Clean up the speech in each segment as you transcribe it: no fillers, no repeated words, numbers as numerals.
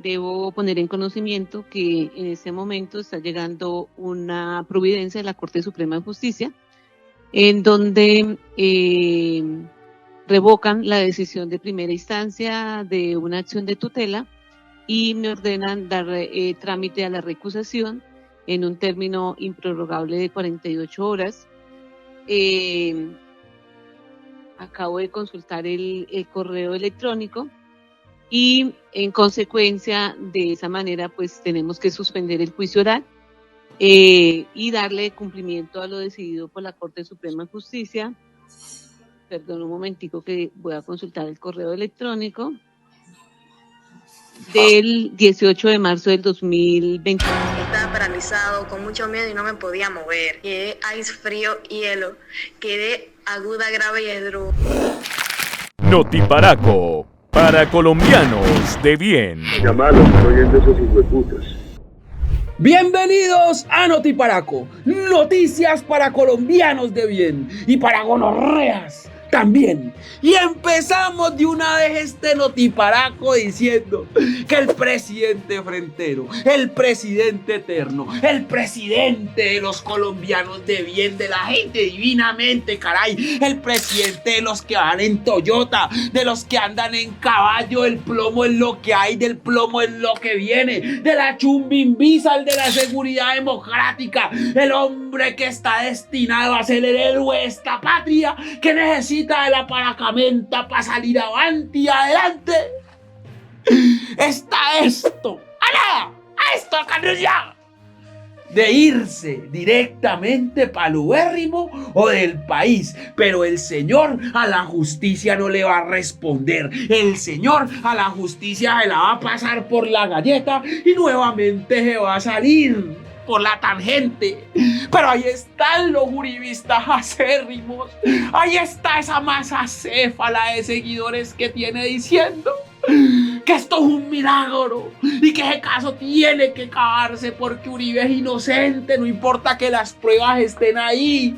debo poner en conocimiento que en este momento está llegando una providencia de la Corte Suprema de Justicia en donde revocan la decisión de primera instancia de una acción de tutela y me ordenan dar trámite a la recusación en un término improrrogable de 48 horas. Acabo de consultar el correo electrónico y en consecuencia de esa manera pues tenemos que suspender el juicio oral y darle cumplimiento a lo decidido por la Corte Suprema de Justicia. Perdón un momentico que voy a consultar el correo electrónico del 18 de marzo del 2020. Estaba paralizado, con mucho miedo y no me podía mover. Quedé ice, frío, hielo. Quedé aguda, grave y esdrújula. Notiparaco, para colombianos de bien. Llamalo, estoy oyendo esos hijueputas. Bienvenidos a Notiparaco, noticias para colombianos de bien y para gonorreas también. Y empezamos de una vez este Notiparaco diciendo que el presidente frentero, el presidente eterno, el presidente de los colombianos de bien, de la gente divinamente, caray, el presidente de los que van en Toyota, de los que andan en caballo, el plomo es lo que hay, del plomo es lo que viene, de la chumbimbisa, el de la seguridad democrática, el hombre que está destinado a ser el héroe de esta patria, que necesita de la paracamenta para salir avante y adelante. Está esto, a esto, ya, de irse directamente para el ubérrimo o del país, pero el señor a la justicia no le va a responder, el señor a la justicia se la va a pasar por la galleta y nuevamente se va a salir por la tangente. Pero ahí están los uribistas acérrimos, ahí está esa masa céfala de seguidores que tiene diciendo que esto es un milagro y que ese caso tiene que acabarse porque Uribe es inocente, no importa que las pruebas estén ahí,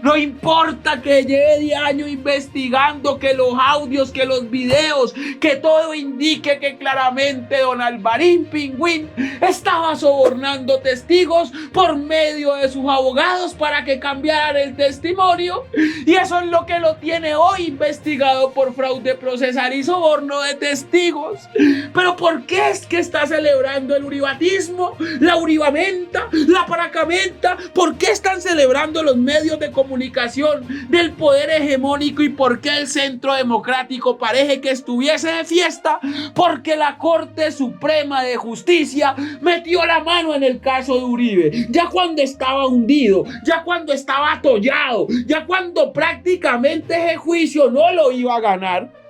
no importa que lleve 10 años investigando, que los audios, que los videos, que todo indique que claramente don Alvarín Pingüín estaba sobornando testigos por medio de sus abogados para que cambiaran el testimonio, y eso es lo que lo tiene hoy investigado por fraude procesal y soborno de testigos. Pero ¿por qué es que está celebrando el uribatismo, la uribamenta, la paracamenta? ¿Por qué están celebrando los medios de comunicación del poder hegemónico y por qué el Centro Democrático parece que estuviese de fiesta? Porque la Corte Suprema de Justicia metió la mano en el caso de Uribe, ya cuando estaba hundido, ya cuando estaba atollado, ya cuando prácticamente ese juicio no lo iba a ganar.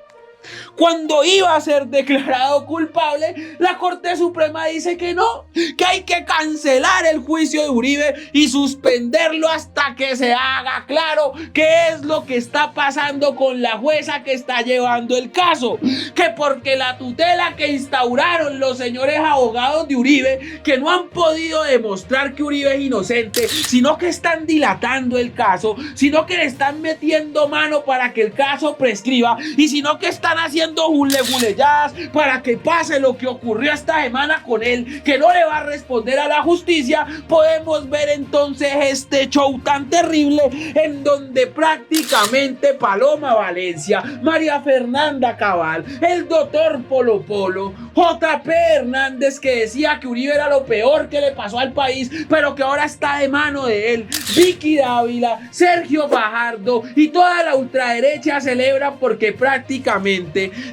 Cuando iba a ser declarado culpable, la Corte Suprema dice que no, que hay que cancelar el juicio de Uribe y suspenderlo hasta que se haga claro qué es lo que está pasando con la jueza que está llevando el caso, que porque la tutela que instauraron los señores abogados de Uribe, que no han podido demostrar que Uribe es inocente, sino que están dilatando el caso, sino que le están metiendo mano para que el caso prescriba, y sino que están haciendo juleyadas para que pase lo que ocurrió esta semana con él, que no le va a responder a la justicia. Podemos ver entonces este show tan terrible en donde prácticamente Paloma Valencia, María Fernanda Cabal, el doctor Polo Polo, JP Hernández, que decía que Uribe era lo peor que le pasó al país, pero que ahora está de mano de él, Vicky Dávila, Sergio Fajardo y toda la ultraderecha celebra porque prácticamente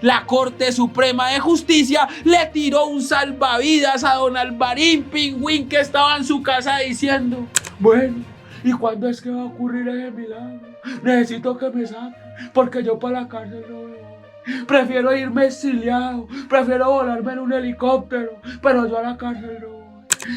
la Corte Suprema de Justicia le tiró un salvavidas a don Alvarín Pingüín, que estaba en su casa diciendo: bueno, ¿y cuándo es que va a ocurrir ese milagro? Necesito que me saquen, porque yo para la cárcel no voy. Prefiero irme exiliado, prefiero volarme en un helicóptero, pero yo a la cárcel no voy.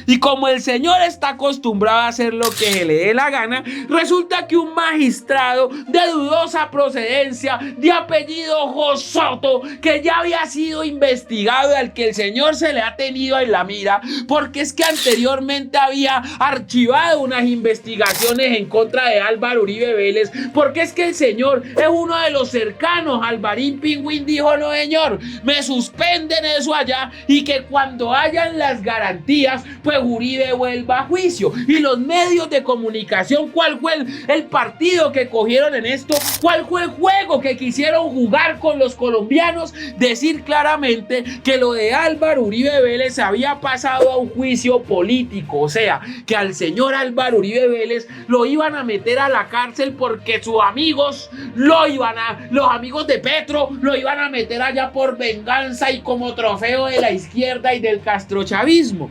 Y como el señor está acostumbrado a hacer lo que se le dé la gana, resulta que un magistrado de dudosa procedencia, de apellido Josoto, que ya había sido investigado y al que el señor se le ha tenido en la mira, porque es que anteriormente había archivado unas investigaciones en contra de Álvaro Uribe Vélez, porque es que el señor es uno de los cercanos. Alvarín Pingüín dijo: no señor, me suspenden eso allá y que cuando hayan las garantías, pues Uribe vuelva a juicio. Y los medios de comunicación, ¿cuál fue el partido que cogieron en esto? ¿Cuál fue el juego que quisieron jugar con los colombianos? Decir claramente que lo de Álvaro Uribe Vélez había pasado a un juicio político, o sea, que al señor Álvaro Uribe Vélez lo iban a meter a la cárcel porque sus amigos los amigos de Petro lo iban a meter allá por venganza y como trofeo de la izquierda y del castrochavismo.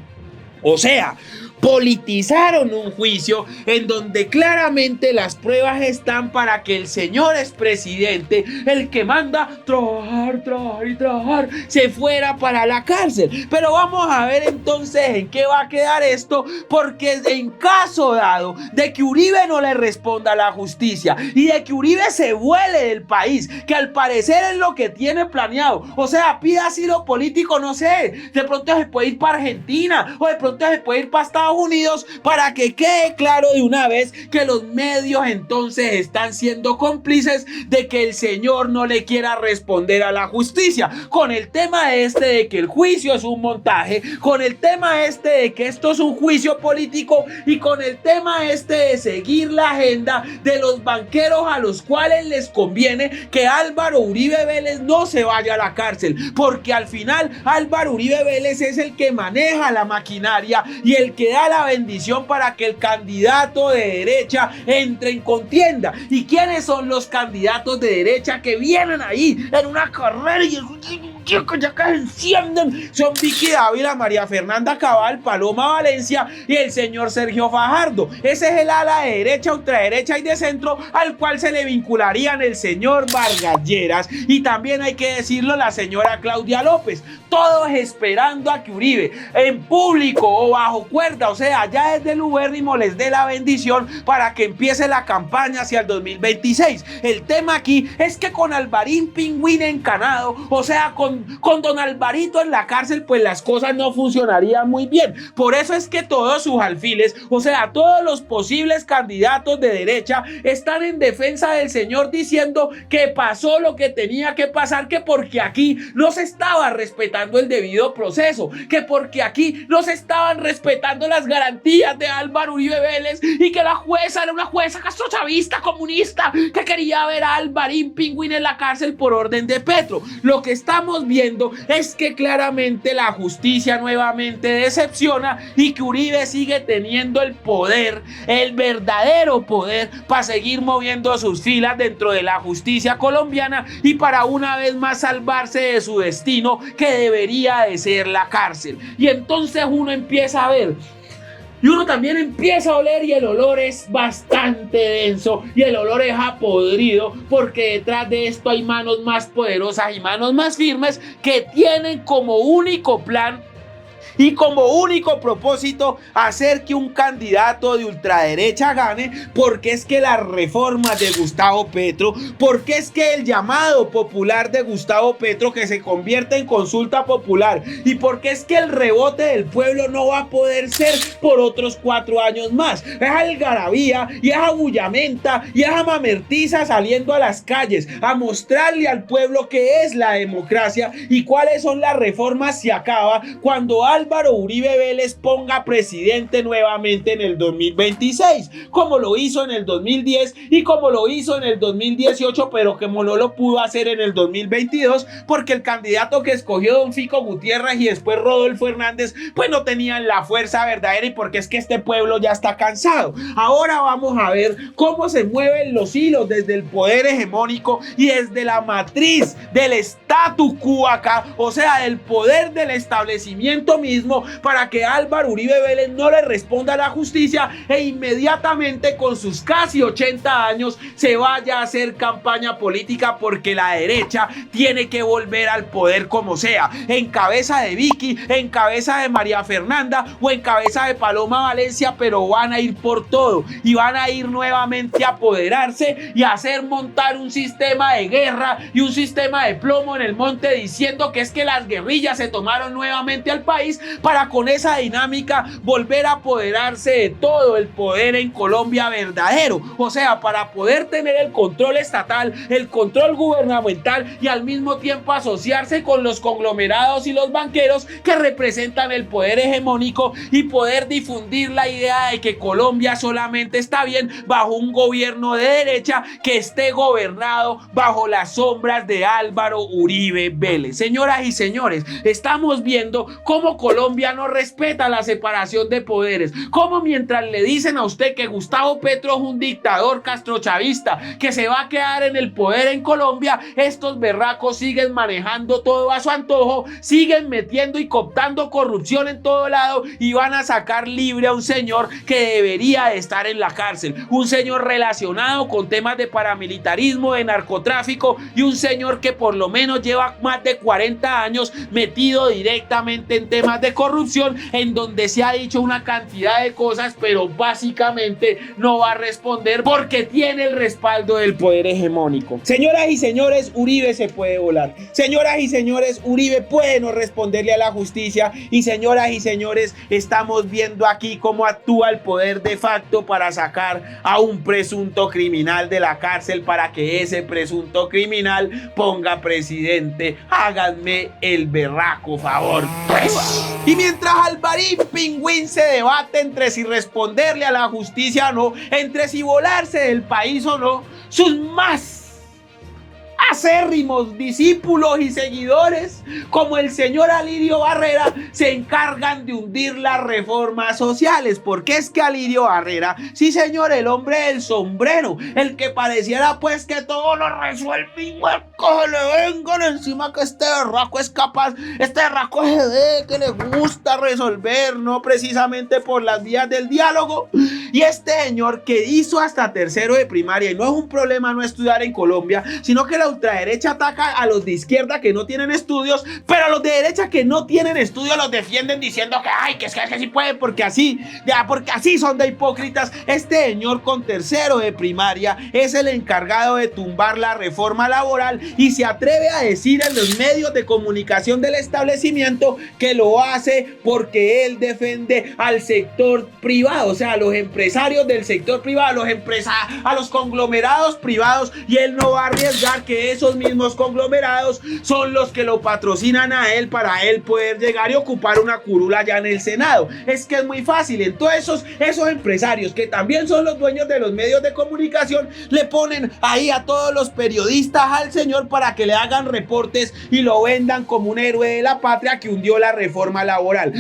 O sea, politizaron un juicio en donde claramente las pruebas están para que el señor expresidente, el que manda trabajar y trabajar, se fuera para la cárcel. Pero vamos a ver entonces en qué va a quedar esto, porque en caso dado de que Uribe no le responda a la justicia y de que Uribe se vuele del país, que al parecer es lo que tiene planeado, o sea, pida asilo político, no sé, de pronto se puede ir para Argentina o de pronto se puede ir para Estados Unidos, para que quede claro de una vez que los medios entonces están siendo cómplices de que el señor no le quiera responder a la justicia, con el tema de que el juicio es un montaje, con el tema de que esto es un juicio político y con el tema de seguir la agenda de los banqueros a los cuales les conviene que Álvaro Uribe Vélez no se vaya a la cárcel, porque al final Álvaro Uribe Vélez es el que maneja la maquinaria y el que da la bendición para que el candidato de derecha entre en contienda. ¿Y quiénes son los candidatos de derecha que vienen ahí en una carrera y ya que se encienden? Son Vicky Dávila, María Fernanda Cabal, Paloma Valencia y el señor Sergio Fajardo. Ese es el ala de derecha, ultraderecha y de centro al cual se le vincularían el señor Vargas Lleras y también, hay que decirlo, la señora Claudia López. Todos esperando a que Uribe en público o bajo cuerda, o sea, ya desde el ubérrimo, les dé la bendición para que empiece la campaña hacia el 2026. El tema aquí es que con Alvarín Pingüín encanado, o sea, con don Alvarito en la cárcel, pues las cosas no funcionarían muy bien. Por eso es que todos sus alfiles, o sea, todos los posibles candidatos de derecha están en defensa del señor diciendo que pasó lo que tenía que pasar, que porque aquí no se estaba respetando el debido proceso, que porque aquí no se estaban respetando las garantías de Álvaro Uribe Vélez y que la jueza era una jueza castrochavista comunista que quería ver a Alvarín Pingüín en la cárcel por orden de Petro. Lo que estamos viendo es que claramente la justicia nuevamente decepciona y que Uribe sigue teniendo el poder, el verdadero poder, para seguir moviendo sus filas dentro de la justicia colombiana y para una vez más salvarse de su destino, que debería de ser la cárcel. Y entonces uno empieza a ver y uno también empieza a oler y el olor es bastante denso y el olor es a podrido, porque detrás de esto hay manos más poderosas y manos más firmes que tienen como único plan y como único propósito hacer que un candidato de ultraderecha gane, porque es que las reformas de Gustavo Petro, porque es que el llamado popular de Gustavo Petro que se convierte en consulta popular y porque es que el rebote del pueblo no va a poder ser por otros 4 años más. Es algarabía y es abullamenta y es mamertiza saliendo a las calles a mostrarle al pueblo qué es la democracia y cuáles son las reformas si acaba cuando Álvaro Uribe Vélez ponga presidente nuevamente en el 2026, como lo hizo en el 2010 y como lo hizo en el 2018, pero como no lo pudo hacer en el 2022, porque el candidato que escogió don Fico Gutiérrez y después Rodolfo Hernández, pues no tenían la fuerza verdadera y porque es que este pueblo ya está cansado. Ahora vamos a ver cómo se mueven los hilos desde el poder hegemónico y desde la matriz del statu quo acá, o sea, del poder del establecimiento mismo para que Álvaro Uribe Vélez no le responda a la justicia e inmediatamente con sus casi 80 años se vaya a hacer campaña política, porque la derecha tiene que volver al poder como sea, en cabeza de Vicky, en cabeza de María Fernanda o en cabeza de Paloma Valencia, pero van a ir por todo y van a ir nuevamente a apoderarse y a hacer montar un sistema de guerra y un sistema de plomo en el monte, diciendo que es que las guerrillas se tomaron nuevamente al país para con esa dinámica volver a apoderarse de todo el poder en Colombia verdadero, o sea, para poder tener el control estatal, el control gubernamental y al mismo tiempo asociarse con los conglomerados y los banqueros que representan el poder hegemónico y poder difundir la idea de que Colombia solamente está bien bajo un gobierno de derecha que esté gobernado bajo las sombras de Álvaro Uribe Vélez. Señoras y señores, estamos viendo cómo Colombia no respeta la separación de poderes, cómo mientras le dicen a usted que Gustavo Petro es un dictador castrochavista que se va a quedar en el poder en Colombia, estos berracos siguen manejando todo a su antojo, siguen metiendo y cooptando corrupción en todo lado y van a sacar libre a un señor que debería de estar en la cárcel, un señor relacionado con temas de paramilitarismo, de narcotráfico y un señor que por lo menos lleva más de 40 años metido directamente en temas de corrupción, en donde se ha dicho una cantidad de cosas, pero básicamente no va a responder porque tiene el respaldo del poder hegemónico. Señoras y señores, Uribe se puede volar. Señoras y señores, Uribe puede no responderle a la justicia. Y señoras y señores, estamos viendo aquí cómo actúa el poder de facto para sacar a un presunto criminal de la cárcel, para que ese presunto criminal ponga presidente. Háganme el berraco favor, pues. Y mientras Alvarín Pingüín se debate entre si responderle a la justicia o no, entre si volarse del país o no, sus más acérrimos discípulos y seguidores, como el señor Alirio Barrera, se encargan de hundir las reformas sociales. Porque es que Alirio Barrera, sí señor, el hombre del sombrero, el que pareciera pues que todo lo resuelve y que le vengan encima, que este berraco es capaz, este berraco que le gusta resolver, no precisamente por las vías del diálogo. Y este señor que hizo hasta tercero de primaria, y no es un problema no estudiar en Colombia, sino que la ultraderecha ataca a los de izquierda que no tienen estudios, pero a los de derecha que no tienen estudios los defienden diciendo que ay, que sí pueden, porque así son de hipócritas. Este señor con tercero de primaria es el encargado de tumbar la reforma laboral y se atreve a decir en los medios de comunicación del establecimiento que lo hace porque él defiende al sector privado, o sea, a los empresarios del sector privado, a los conglomerados privados, y él no va a arriesgar que esos mismos conglomerados son los que lo patrocinan a él para él poder llegar y ocupar una curula ya en el Senado. Es que es muy fácil. Entonces esos empresarios que también son los dueños de los medios de comunicación le ponen ahí a todos los periodistas al señor para que le hagan reportes y lo vendan como un héroe de la patria que hundió la reforma laboral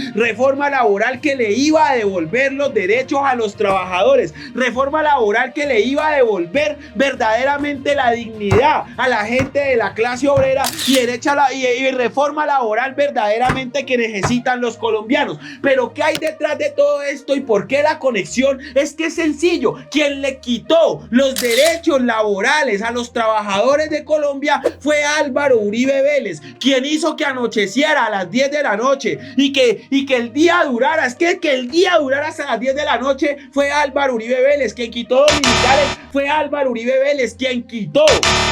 que le iba a devolver los derechos a los trabajadores, reforma laboral que le iba a devolver verdaderamente la dignidad a la gente de la clase obrera y reforma laboral verdaderamente que necesitan los colombianos. Pero ¿qué hay detrás de todo esto y por qué la conexión? Es que es sencillo. Quien le quitó los derechos laborales a los trabajadores de Colombia fue Álvaro Uribe Vélez, quien hizo que anocheciera a las 10 de la noche y que el día durara. Es que el día durara hasta las 10 de la noche fue Álvaro Uribe Vélez. Quien quitó dominicales fue Álvaro Uribe Vélez. Quien quitó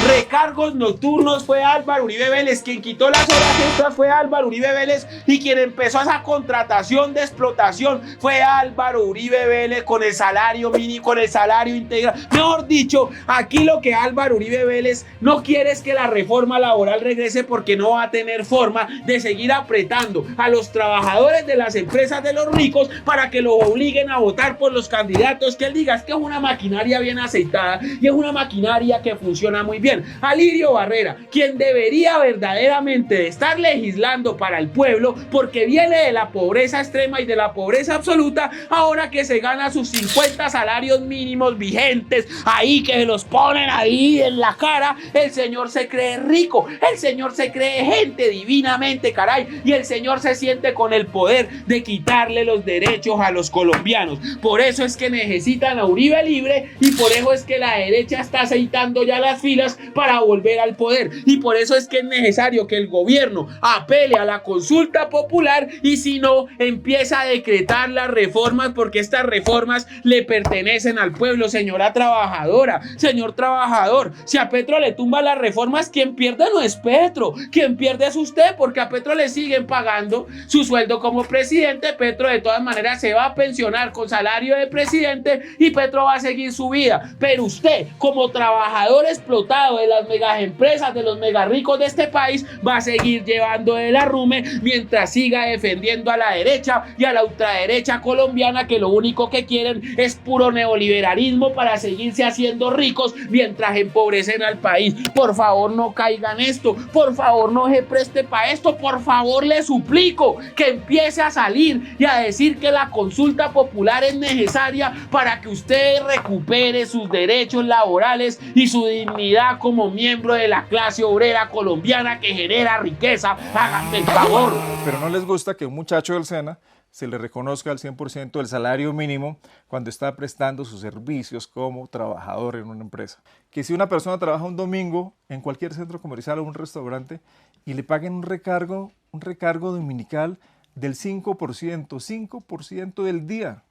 recargos nocturnos fue Álvaro Uribe Vélez. Quien quitó las horas extras fue Álvaro Uribe Vélez. Y quien empezó esa contratación de explotación fue Álvaro Uribe Vélez, con el salario mínimo, con el salario integral. Mejor dicho, aquí lo que Álvaro Uribe Vélez no quiere es que la reforma laboral regrese, porque no va a tener forma de seguir apretando a los trabajadores de las empresas de los ricos para que los obliguen a votar por los candidatos que él diga. Es que es una maquinaria bien aceitada y es una maquinaria que funciona muy bien. Lirio Barrera, quien debería verdaderamente estar legislando para el pueblo, porque viene de la pobreza extrema y de la pobreza absoluta, ahora que se gana sus 50 salarios mínimos vigentes, ahí que se los ponen ahí en la cara, el señor se cree rico, el señor se cree gente divinamente, caray, y el señor se siente con el poder de quitarle los derechos a los colombianos. Por eso es que necesitan a Uribe libre, y por eso es que la derecha está aceitando ya las filas para volver al poder, y por eso es que es necesario que el gobierno apele a la consulta popular, y si no, empieza a decretar las reformas, porque estas reformas le pertenecen al pueblo. Señora trabajadora, señor trabajador, si a Petro le tumba las reformas, quien pierde no es Petro, quien pierde es usted, porque a Petro le siguen pagando su sueldo como presidente. Petro de todas maneras se va a pensionar con salario de presidente y Petro va a seguir su vida, pero usted, como trabajador explotado de las megaempresas, de los megarricos de este país, va a seguir llevando el arrume mientras siga defendiendo a la derecha y a la ultraderecha colombiana, que lo único que quieren es puro neoliberalismo para seguirse haciendo ricos mientras empobrecen al país. Por favor, no caigan esto, por favor, no se preste para esto, por favor, le suplico que empiece a salir y a decir que la consulta popular es necesaria para que usted recupere sus derechos laborales y su dignidad como miembro de la clase obrera colombiana que genera riqueza. Háganme el favor. Pero no les gusta que un muchacho del SENA se le reconozca al 100% el salario mínimo cuando está prestando sus servicios como trabajador en una empresa. Que si una persona trabaja un domingo en cualquier centro comercial o un restaurante y le paguen un recargo dominical del 5% del día,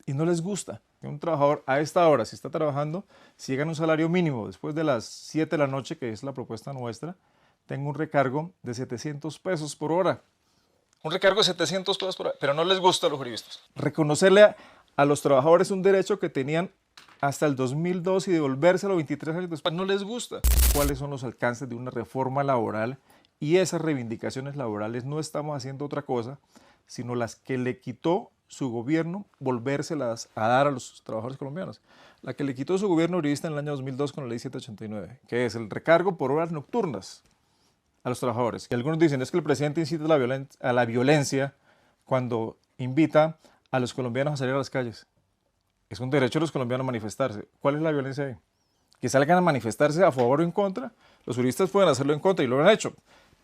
y no les gusta que un trabajador a esta hora, si está trabajando, si llega a un salario mínimo después de las 7 de la noche, que es la propuesta nuestra, tenga un recargo de 700 pesos por hora. Un recargo de 700 pesos por hora, pero no les gusta a los juristas. Reconocerle a los trabajadores un derecho que tenían hasta el 2002 y devolvérselo 23 años después, no les gusta. ¿Cuáles son los alcances de una reforma laboral? Y esas reivindicaciones laborales no estamos haciendo otra cosa, sino las que le quitó su gobierno, volvérselas a dar a los trabajadores colombianos. La que le quitó su gobierno uribista en el año 2002 con la ley 789, que es el recargo por horas nocturnas a los trabajadores. Y algunos dicen, es que el presidente incita a la violencia cuando invita a los colombianos a salir a las calles. Es un derecho de los colombianos a manifestarse. ¿Cuál es la violencia ahí? Que salgan a manifestarse a favor o en contra. Los juristas pueden hacerlo en contra y lo han hecho.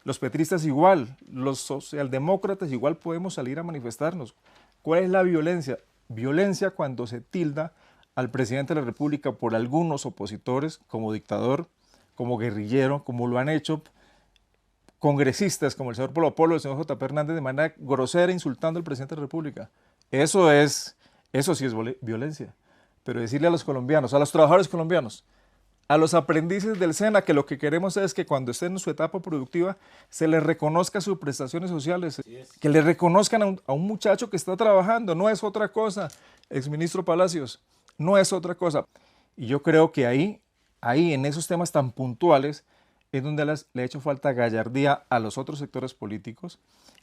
Los petristas igual, los socialdemócratas igual podemos salir a manifestarnos. ¿Cuál es la violencia? Violencia cuando se tilda al presidente de la República por algunos opositores como dictador, como guerrillero, como lo han hecho congresistas como el señor Polo Polo, el señor J.P. Hernández, de manera grosera insultando al presidente de la República. Eso sí es violencia. Pero decirle a los colombianos, a los trabajadores colombianos, a los aprendices del SENA, que lo que queremos es que cuando estén en su etapa productiva se les reconozca sus prestaciones sociales, que le reconozcan a un muchacho que está trabajando, no es otra cosa, exministro Palacios, no es otra cosa. Y yo creo que ahí en esos temas tan puntuales es donde le ha hecho falta gallardía a los otros sectores políticos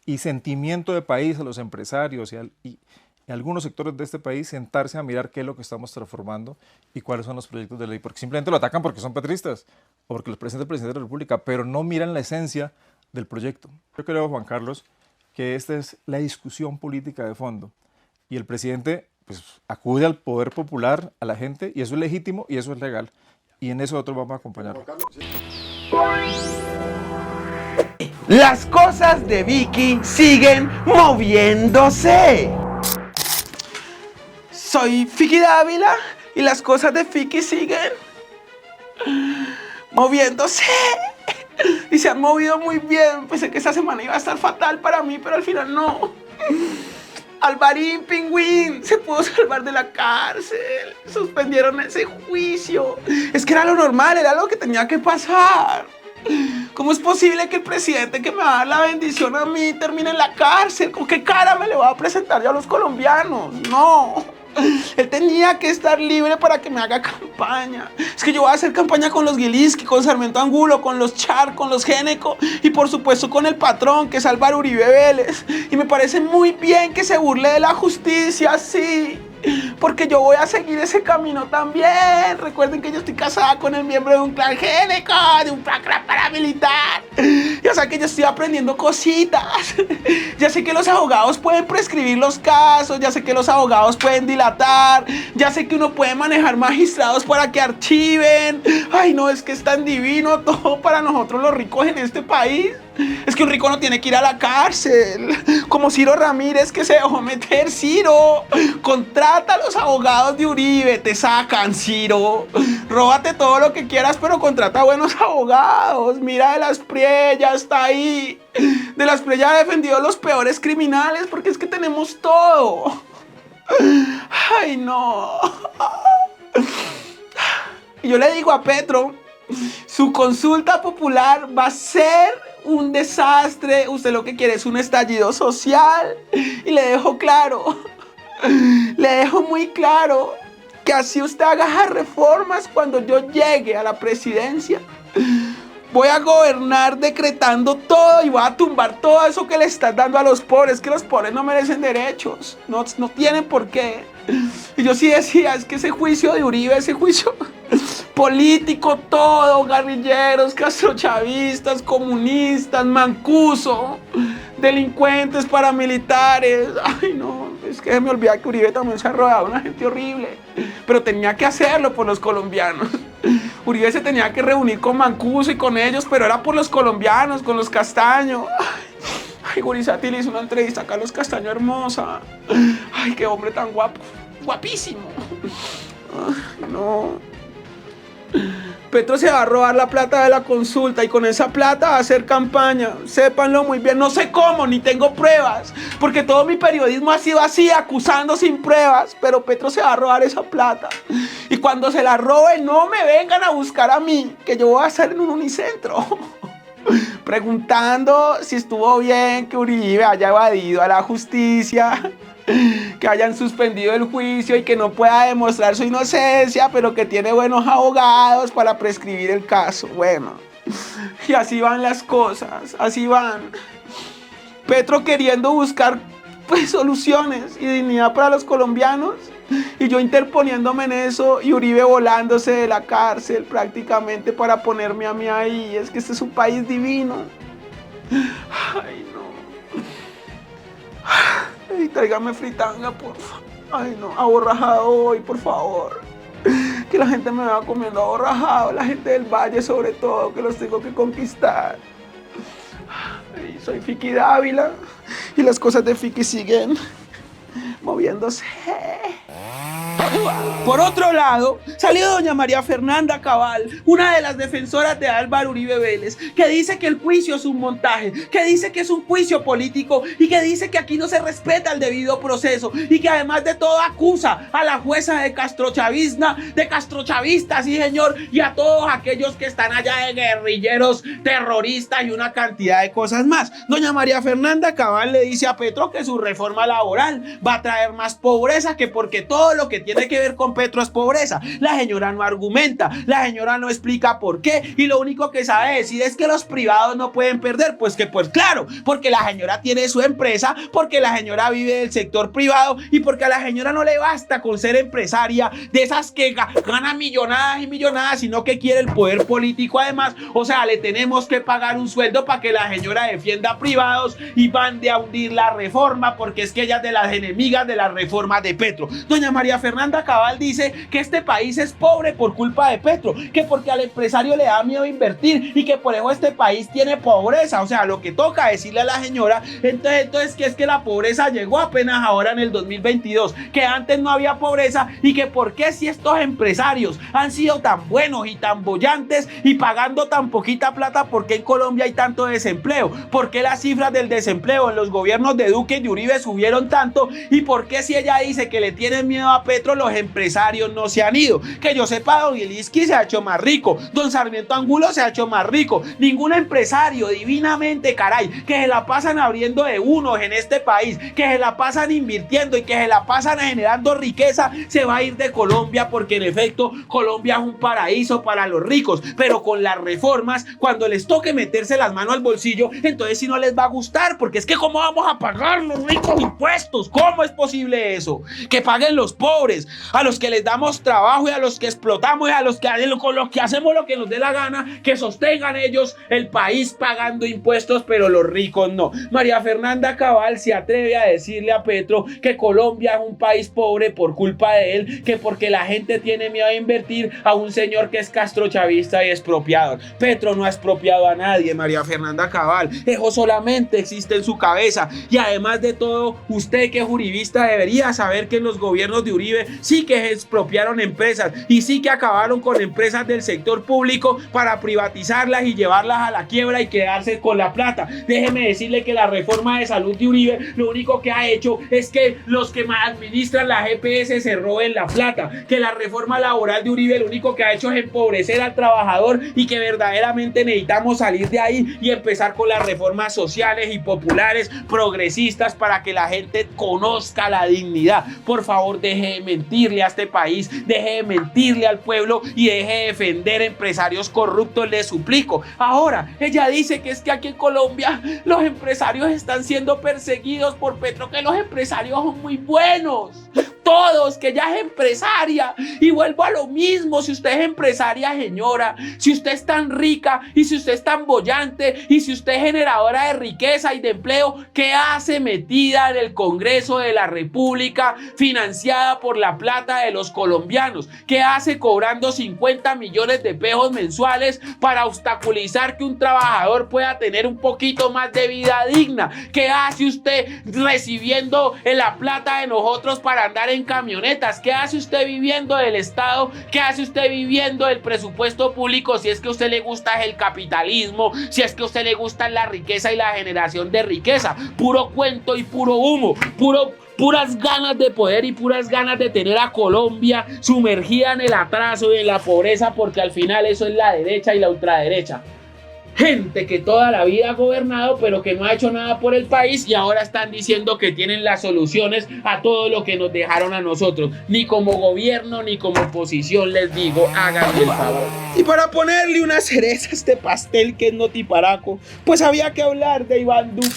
y sentimiento de país a los empresarios y algunos sectores de este país, sentarse a mirar qué es lo que estamos transformando y cuáles son los proyectos de ley, porque simplemente lo atacan porque son petristas o porque los presenta el presidente de la República, pero no miran la esencia del proyecto. Yo creo, Juan Carlos, que esta es la discusión política de fondo y el presidente pues, acude al poder popular, a la gente, y eso es legítimo y eso es legal, y en eso nosotros vamos a acompañarlo. Las cosas de Vicky siguen moviéndose. Soy Vicky Dávila y las cosas de Vicky siguen moviéndose. Y se han movido muy bien. Pensé que esta semana iba a estar fatal para mí, pero al final no. Alvarín Pingüín se pudo salvar de la cárcel. Suspendieron ese juicio. Es que era lo normal, era lo que tenía que pasar. ¿Cómo es posible que el presidente que me va a dar la bendición a mí termine en la cárcel? ¿Con qué cara me le va a presentar yo a los colombianos? No. Él tenía que estar libre para que me haga campaña. Es que yo voy a hacer campaña con los Gilinski, con Sarmiento Angulo, con los Char, con los Géneco y por supuesto con el patrón, que es Álvaro Uribe Vélez. Y me parece muy bien que se burle de la justicia, sí. porque yo voy a seguir ese camino también. Recuerden que yo estoy casada con el miembro de un clan génico, de un clan paramilitar. Y o sea que yo estoy aprendiendo cositas. Ya sé que los abogados pueden prescribir los casos, ya sé que los abogados pueden dilatar, ya sé que uno puede manejar magistrados para que archiven. Ay, no, es que es tan divino todo para nosotros los ricos en este país. Es que un rico no tiene que ir a la cárcel, como Ciro Ramírez, que se dejó meter. Ciro, contrata a los abogados de Uribe, te sacan, Ciro. Róbate todo lo que quieras, pero contrata buenos abogados. Mira, De las Priella está ahí. De las Priella ha defendido a los peores criminales, porque es que tenemos todo. Ay, no. Y yo le digo a Petro, su consulta popular va a ser un desastre. Usted lo que quiere es un estallido social. Y le dejo claro, le dejo muy claro que así usted haga reformas cuando yo llegue a la presidencia, voy a gobernar decretando todo y voy a tumbar todo eso que le están dando a los pobres, que los pobres no merecen derechos, no tienen por qué. Y yo sí decía, es que ese juicio de Uribe, ese juicio político, todo, guerrilleros, castrochavistas, comunistas, Mancuso, delincuentes, paramilitares. Ay, no, es que me olvida que Uribe también se ha rodeado de una gente horrible, pero tenía que hacerlo por los colombianos. Uribe se tenía que reunir con Mancuso y con ellos, pero era por los colombianos, con los Castaño. Ay, Gorizati le hizo una entrevista a Carlos Castaño hermosa. Ay, qué hombre tan guapo, guapísimo. Ay, no. Petro se va a robar la plata de la consulta y con esa plata va a hacer campaña. Sépanlo muy bien, no sé cómo, ni tengo pruebas, porque todo mi periodismo ha sido así, acusando sin pruebas, pero Petro se va a robar esa plata. Y cuando se la robe, no me vengan a buscar a mí, que yo voy a estar en un unicentro preguntando si estuvo bien que Uribe haya evadido a la justicia, que hayan suspendido el juicio y que no pueda demostrar su inocencia, pero que tiene buenos abogados para prescribir el caso. Bueno, y así van las cosas, así van. Petro queriendo buscar pues soluciones y dignidad para los colombianos, y yo interponiéndome en eso, y Uribe volándose de la cárcel prácticamente para ponerme a mí ahí. Es que este es un país divino. Ay, no. Ay, tráigame fritanga, por favor. Ay, no, aborrajado hoy, por favor. Que la gente me va comiendo aborrajado, la gente del Valle sobre todo, que los tengo que conquistar. Ay, soy Fiki Dávila y las cosas de Fiki siguen moviéndose. Por otro lado, salió doña María Fernanda Cabal, una de las defensoras de Álvaro Uribe Vélez, que dice que el juicio es un montaje, que dice que es un juicio político y que dice que aquí no se respeta el debido proceso, y que además de todo acusa a la jueza de castrochavista, sí señor, y a todos aquellos que están allá de guerrilleros, terroristas y una cantidad de cosas más. Doña María Fernanda Cabal le dice a Petro que su reforma laboral va a traer más pobreza, que porque todo lo que tiene que ver con Petro es pobreza. La señora no argumenta, la señora no explica por qué, y lo único que sabe decir es que los privados no pueden perder. Pues claro, porque la señora tiene su empresa, porque la señora vive del sector privado y porque a la señora no le basta con ser empresaria de esas que gana millonadas y millonadas, sino que quiere el poder político además. O sea, le tenemos que pagar un sueldo para que la señora defienda privados y mande a hundir la reforma, porque es que ella es de las enemigas de la reforma de Petro. Doña María Fernanda Cabal dice que este país es pobre por culpa de Petro, que porque al empresario le da miedo invertir y que por eso este país tiene pobreza. O sea, lo que toca decirle a la señora entonces que es que la pobreza llegó apenas ahora en el 2022, que antes no había pobreza, y que por qué si estos empresarios han sido tan buenos y tan bollantes y pagando tan poquita plata, ¿por qué en Colombia hay tanto desempleo? ¿Por qué las cifras del desempleo en los gobiernos de Duque y de Uribe subieron tanto? ¿Y por qué si ella dice que le tienen miedo a Petro, los empresarios no se han ido. Que yo sepa, don Eliski se ha hecho más rico, don Sarmiento Angulo se ha hecho más rico. Ningún empresario, divinamente, caray, que se la pasan abriendo de unos en este país, que se la pasan invirtiendo y que se la pasan generando riqueza, se va a ir de Colombia, porque en efecto Colombia es un paraíso para los ricos, pero con las reformas, cuando les toque meterse las manos al bolsillo, entonces sí no les va a gustar, porque es que ¿cómo vamos a pagar los ricos impuestos? ¿Cómo es posible eso? Que paguen los pobres, a los que les damos trabajo y a los que explotamos y a los que con los que hacemos lo que nos dé la gana, que sostengan ellos el país pagando impuestos, pero los ricos no. María Fernanda Cabal se atreve a decirle a Petro que Colombia es un país pobre por culpa de él, que porque la gente tiene miedo a invertir a un señor que es castrochavista y expropiador. Petro no ha expropiado a nadie, María Fernanda Cabal. Eso solamente existe en su cabeza. Y además de todo, usted que es uribista debería saber que en los gobiernos de Uribe sí que expropiaron empresas y sí que acabaron con empresas del sector público para privatizarlas y llevarlas a la quiebra y quedarse con la plata. Déjeme decirle que la reforma de salud de Uribe lo único que ha hecho es que los que administran la GPS se roben la plata, que la reforma laboral de Uribe lo único que ha hecho es empobrecer al trabajador, y que verdaderamente necesitamos salir de ahí y empezar con las reformas sociales y populares progresistas para que la gente conozca la dignidad. Por favor, deje de mentirle a este país, deje de mentirle al pueblo y deje de defender empresarios corruptos, le suplico. Ahora, ella dice que es que aquí en Colombia los empresarios están siendo perseguidos por Petro, que los empresarios son muy buenos. Todos, que ella es empresaria. Y vuelvo a lo mismo: si usted es empresaria, señora, si usted es tan rica y si usted es tan boyante y si usted es generadora de riqueza y de empleo, ¿qué hace metida en el Congreso de la República financiada por la plata de los colombianos? ¿Qué hace cobrando 50 millones de pesos mensuales para obstaculizar que un trabajador pueda tener un poquito más de vida digna? ¿Qué hace usted recibiendo la plata de nosotros para andar en camionetas? ¿Qué hace usted viviendo del Estado? ¿Qué hace usted viviendo del presupuesto público? Si es que a usted le gusta el capitalismo, si es que a usted le gusta la riqueza y la generación de riqueza. Puro cuento y puro humo, puras ganas de poder y puras ganas de tener a Colombia sumergida en el atraso y en la pobreza, porque al final eso es la derecha y la ultraderecha. Gente que toda la vida ha gobernado pero que no ha hecho nada por el país, y ahora están diciendo que tienen las soluciones a todo lo que nos dejaron a nosotros. Ni como gobierno ni como oposición, les digo, háganme el favor. Y para ponerle una cereza a este pastel que es notiparaco, pues había que hablar de Iván Duque,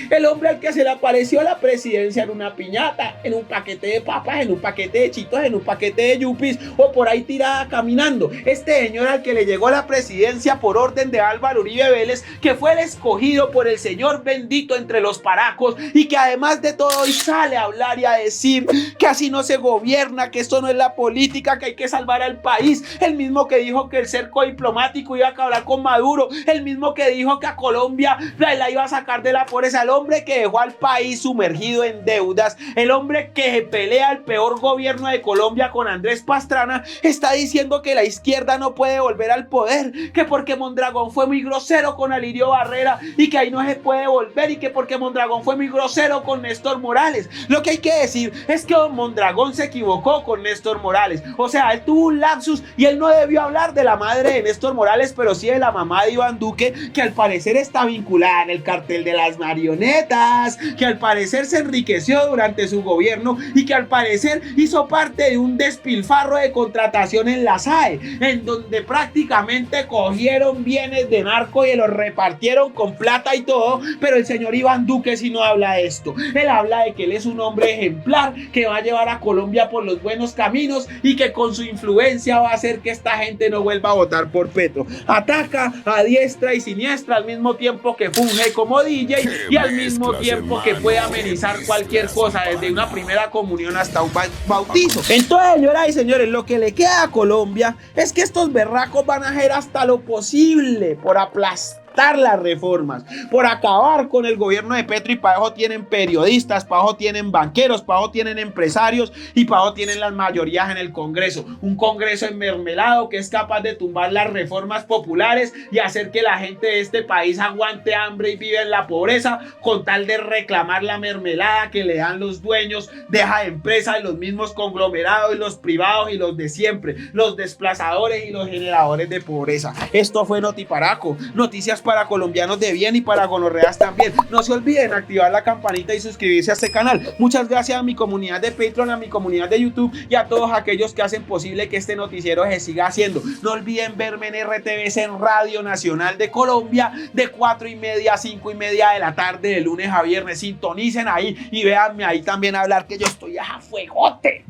el hombre al que se le apareció la presidencia en una piñata, en un paquete de papas, en un paquete de chitos, en un paquete de yuppies o por ahí tirada caminando. Este señor al que le llegó la presidencia por orden de Álvaro Uribe Vélez, que fue el escogido por el señor bendito entre los paracos, y que además de todo hoy sale a hablar y a decir que así no se gobierna, que esto no es la política, que hay que salvar al país. El mismo que dijo que el cerco diplomático iba a acabar con Maduro, el mismo que dijo que a Colombia la iba a sacar de la pobreza, el hombre que dejó al país sumergido en deudas, el hombre que pelea el peor gobierno de Colombia con Andrés Pastrana, está diciendo que la izquierda no puede volver al poder, que porque Mondragón fue muy grosero con Alirio Barrera y que ahí no se puede volver, y que porque Mondragón fue muy grosero con Néstor Morales. Lo que hay que decir es que don Mondragón se equivocó con Néstor Morales. O sea, él tuvo un lapsus y él no debió hablar de la madre de Néstor Morales, pero sí de la mamá de Iván Duque, que al parecer está vinculada en el cartel de las marionetas, que al parecer se enriqueció durante su gobierno y que al parecer hizo parte de un despilfarro de contratación en la SAE, en donde prácticamente cogieron bienes de narco y los repartieron con plata y todo. Pero el señor Iván Duque sí no habla de esto. Él habla de que él es un hombre ejemplar, que va a llevar a Colombia por los buenos caminos y que con su influencia va a hacer que esta gente no vuelva a votar por Petro. Ataca a diestra y siniestra, al mismo tiempo que funge como DJ y al mismo tiempo que puede amenizar cualquier cosa, desde una primera comunión hasta un bautizo. Entonces, señoras y señores, lo que le queda a Colombia es que estos berracos van a hacer hasta lo posible por aplastar aceptar las reformas, por acabar con el gobierno de Petro, y para eso tienen periodistas, para eso tienen banqueros, para eso tienen empresarios y para eso tienen las mayorías en el Congreso. Un Congreso enmermelado que es capaz de tumbar las reformas populares y hacer que la gente de este país aguante hambre y vive en la pobreza con tal de reclamar la mermelada que le dan los dueños de esa empresa y los mismos conglomerados y los privados y los de siempre, los desplazadores y los generadores de pobreza. Esto fue Notiparaco, noticias para colombianos de bien y para gonorreas también. No se olviden activar la campanita y suscribirse a este canal. Muchas gracias a mi comunidad de Patreon, a mi comunidad de YouTube y a todos aquellos que hacen posible que este noticiero se siga haciendo. No olviden verme en RTVC, en Radio Nacional de Colombia, de 4:30 a 5:30 de la tarde, de lunes a viernes. Sintonicen ahí y véanme ahí también hablar, que yo estoy a fuegote.